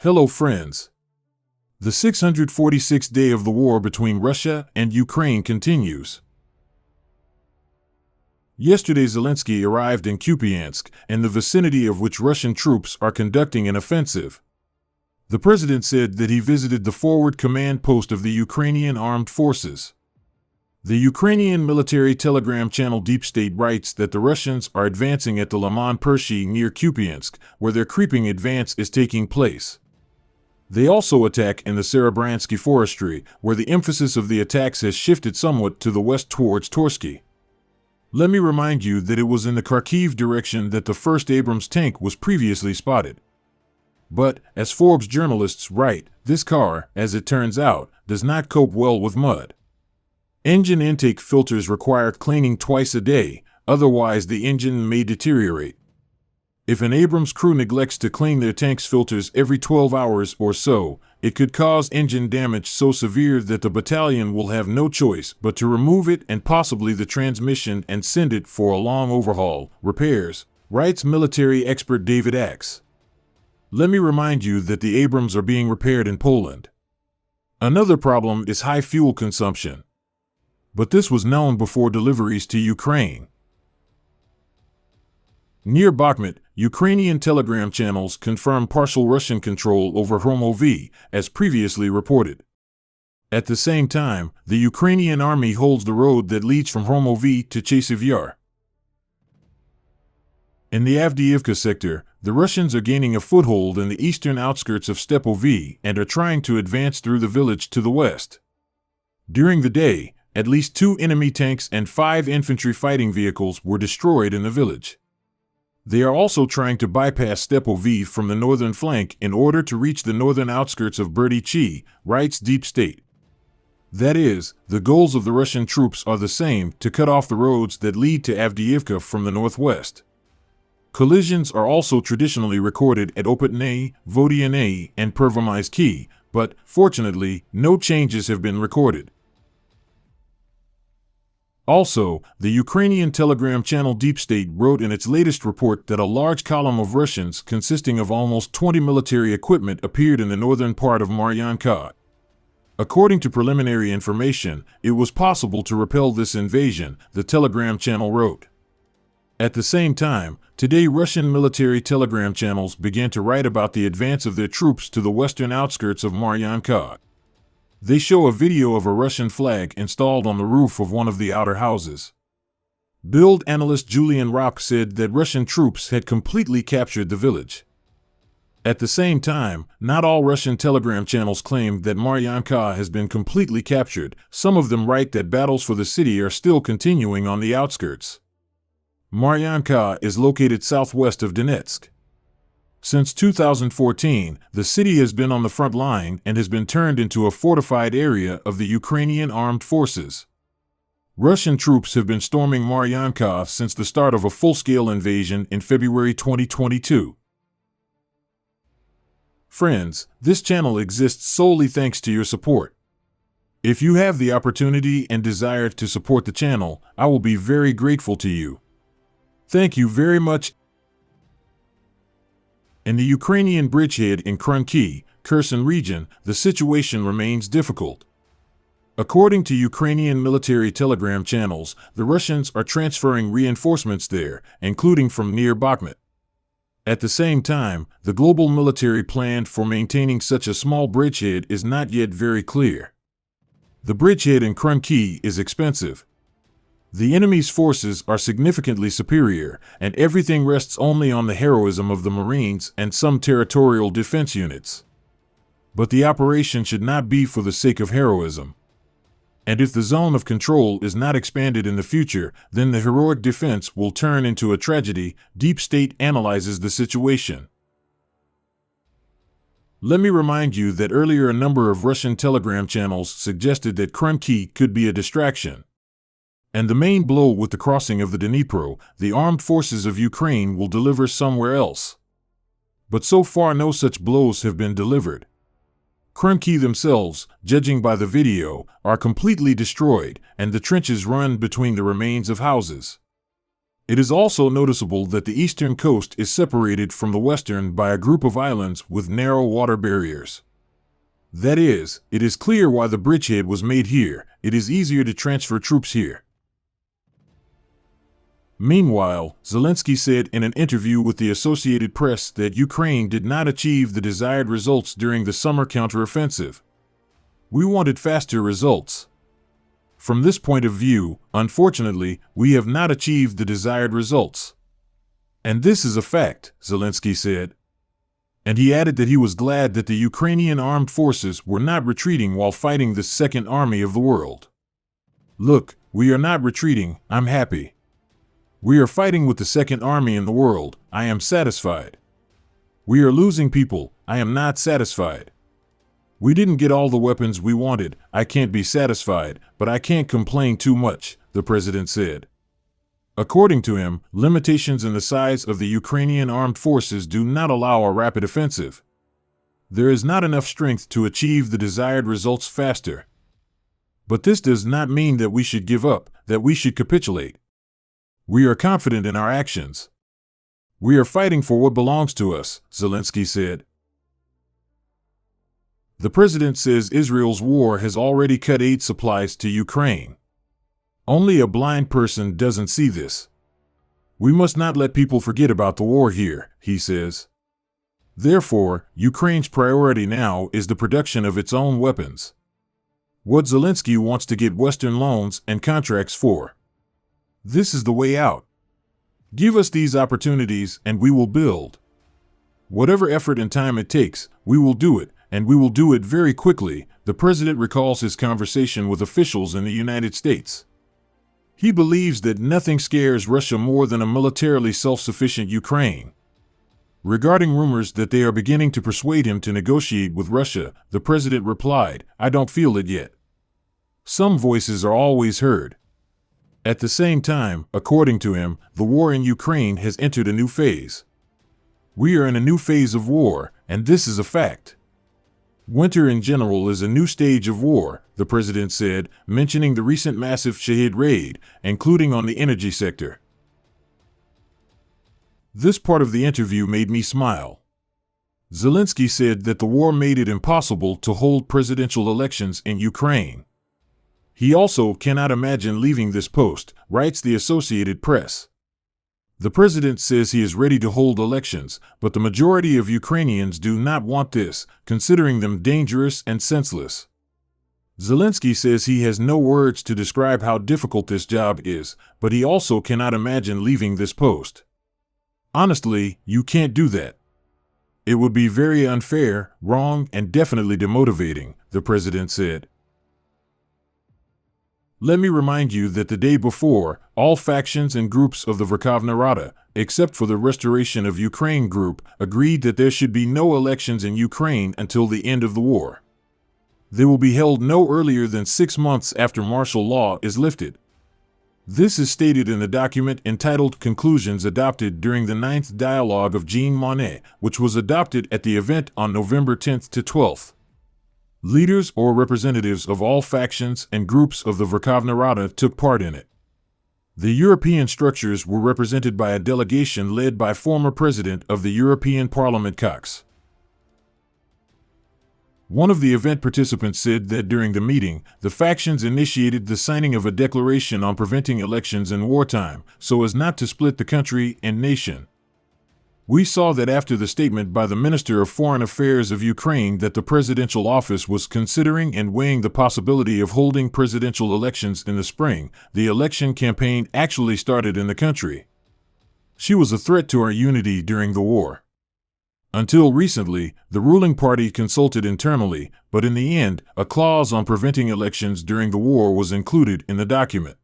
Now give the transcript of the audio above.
Hello friends. The 646th day of the war between Russia and Ukraine continues. Yesterday Zelensky arrived in Kupiansk, in the vicinity of which Russian troops are conducting an offensive. The president said that he visited the forward command post of the Ukrainian armed forces. The Ukrainian military telegram channel Deep State writes that the Russians are advancing at the Liman Pershi near Kupiansk, where their creeping advance is taking place. They also attack in the Serebransky forestry, where the emphasis of the attacks has shifted somewhat to the west towards Torsky. Let me remind you that it was in the Kharkiv direction that the first Abrams tank was previously spotted. But, as Forbes journalists write, this car, as it turns out, does not cope well with mud. Engine intake filters require cleaning twice a day, otherwise the engine may deteriorate. If an Abrams crew neglects to clean their tank's filters every 12 hours or so, it could cause engine damage so severe that the battalion will have no choice but to remove it and possibly the transmission and send it for a long overhaul, repairs, writes military expert David Axe. Let me remind you that the Abrams are being repaired in Poland. Another problem is high fuel consumption. But this was known before deliveries to Ukraine. Near Bakhmut, Ukrainian telegram channels confirm partial Russian control over Hormovy, as previously reported. At the same time, the Ukrainian army holds the road that leads from Hormovy to Chasiv Yar. In the Avdiivka sector, the Russians are gaining a foothold in the eastern outskirts of Stepovy and are trying to advance through the village to the west. During the day, at least 2 enemy tanks and 5 infantry fighting vehicles were destroyed in the village. They are also trying to bypass Stepovy from the northern flank in order to reach the northern outskirts of Berdychi, writes Deep State. That is, the goals of the Russian troops are the same: to cut off the roads that lead to Avdiivka from the northwest. Collisions are also traditionally recorded at Opytne, Vodiane, and Pervomyski, but, fortunately, no changes have been recorded. Also, the Ukrainian telegram channel Deep State wrote in its latest report that a large column of Russians consisting of almost 20 military equipment appeared in the northern part of Maryanka. According to preliminary information, it was possible to repel this invasion, the telegram channel wrote. At the same time, today Russian military telegram channels began to write about the advance of their troops to the western outskirts of Maryanka. They show a video of a Russian flag installed on the roof of one of the outer houses. Build analyst Julian Rock said that Russian troops had completely captured the village. At the same time, not all Russian telegram channels claim that Maryanka has been completely captured. Some of them write that battles for the city are still continuing on the outskirts. Maryanka is located southwest of Donetsk. Since 2014, the city has been on the front line and has been turned into a fortified area of the Ukrainian armed forces. Russian troops have been storming Maryanka since the start of a full-scale invasion in February 2022. Friends, this channel exists solely thanks to your support. If you have the opportunity and desire to support the channel, I will be very grateful to you. Thank you very much. In the Ukrainian bridgehead in Krunki, Kherson region, the situation remains difficult. According to Ukrainian military telegram channels, the Russians are transferring reinforcements there, including from near Bakhmut. At the same time, the global military plan for maintaining such a small bridgehead is not yet very clear. The bridgehead in Krunki is expensive. The enemy's forces are significantly superior, and everything rests only on the heroism of the Marines and some territorial defense units. But the operation should not be for the sake of heroism. And if the zone of control is not expanded in the future, then the heroic defense will turn into a tragedy. Deep State analyzes the situation. Let me remind you that earlier a number of Russian telegram channels suggested that Krunki could be a distraction. And the main blow with the crossing of the Dnipro, the armed forces of Ukraine will deliver somewhere else. But so far no such blows have been delivered. Krunki themselves, judging by the video, are completely destroyed, and the trenches run between the remains of houses. It is also noticeable that the eastern coast is separated from the western by a group of islands with narrow water barriers. That is, it is clear why the bridgehead was made here. It is easier to transfer troops here. Meanwhile, Zelensky said in an interview with the Associated Press that Ukraine did not achieve the desired results during the summer counteroffensive. We wanted faster results. From this point of view, unfortunately, we have not achieved the desired results. And this is a fact, Zelensky said. And he added that he was glad that the Ukrainian armed forces were not retreating while fighting the second army of the world. Look, we are not retreating, I'm happy. We are fighting with the second army in the world, I am satisfied. We are losing people, I am not satisfied. We didn't get all the weapons we wanted, I can't be satisfied, but I can't complain too much, the president said. According to him, limitations in the size of the Ukrainian armed forces do not allow a rapid offensive. There is not enough strength to achieve the desired results faster. But this does not mean that we should give up, that we should capitulate. We are confident in our actions. We are fighting for what belongs to us, Zelensky said. The president says Israel's war has already cut aid supplies to Ukraine. Only a blind person doesn't see this. We must not let people forget about the war here, he says. Therefore, Ukraine's priority now is the production of its own weapons. What Zelensky wants to get Western loans and contracts for. This is the way out. Give us these opportunities and we will build. Whatever effort and time it takes, we will do it, and we will do it very quickly, the president recalls his conversation with officials in the United States. He believes that nothing scares Russia more than a militarily self-sufficient Ukraine. Regarding rumors that they are beginning to persuade him to negotiate with Russia, the president replied, I don't feel it yet. Some voices are always heard. At the same time, according to him, the war in Ukraine has entered a new phase. We are in a new phase of war, and this is a fact. Winter in general is a new stage of war, the president said, mentioning the recent massive Shahid raid, including on the energy sector. This part of the interview made me smile. Zelensky said that the war made it impossible to hold presidential elections in Ukraine. He also cannot imagine leaving this post, writes the Associated Press. The president says he is ready to hold elections, but the majority of Ukrainians do not want this, considering them dangerous and senseless. Zelensky says he has no words to describe how difficult this job is, but he also cannot imagine leaving this post. Honestly, you can't do that. It would be very unfair, wrong, and definitely demotivating, the president said. Let me remind you that the day before, all factions and groups of the Verkhovna Rada, except for the Restoration of Ukraine group, agreed that there should be no elections in Ukraine until the end of the war. They will be held no earlier than 6 months after martial law is lifted. This is stated in the document entitled Conclusions adopted during the 9th Dialogue of Jean Monnet, which was adopted at the event on November 10th to 12th. Leaders or representatives of all factions and groups of the Verkhovna Rada took part in it. The European structures were represented by a delegation led by former President of the European Parliament Cox. One of the event participants said that during the meeting, the factions initiated the signing of a declaration on preventing elections in wartime, so as not to split the country and nation. We saw that after the statement by the Minister of Foreign Affairs of Ukraine that the presidential office was considering and weighing the possibility of holding presidential elections in the spring, the election campaign actually started in the country. She was a threat to our unity during the war. Until recently, the ruling party consulted internally, but in the end, a clause on preventing elections during the war was included in the document.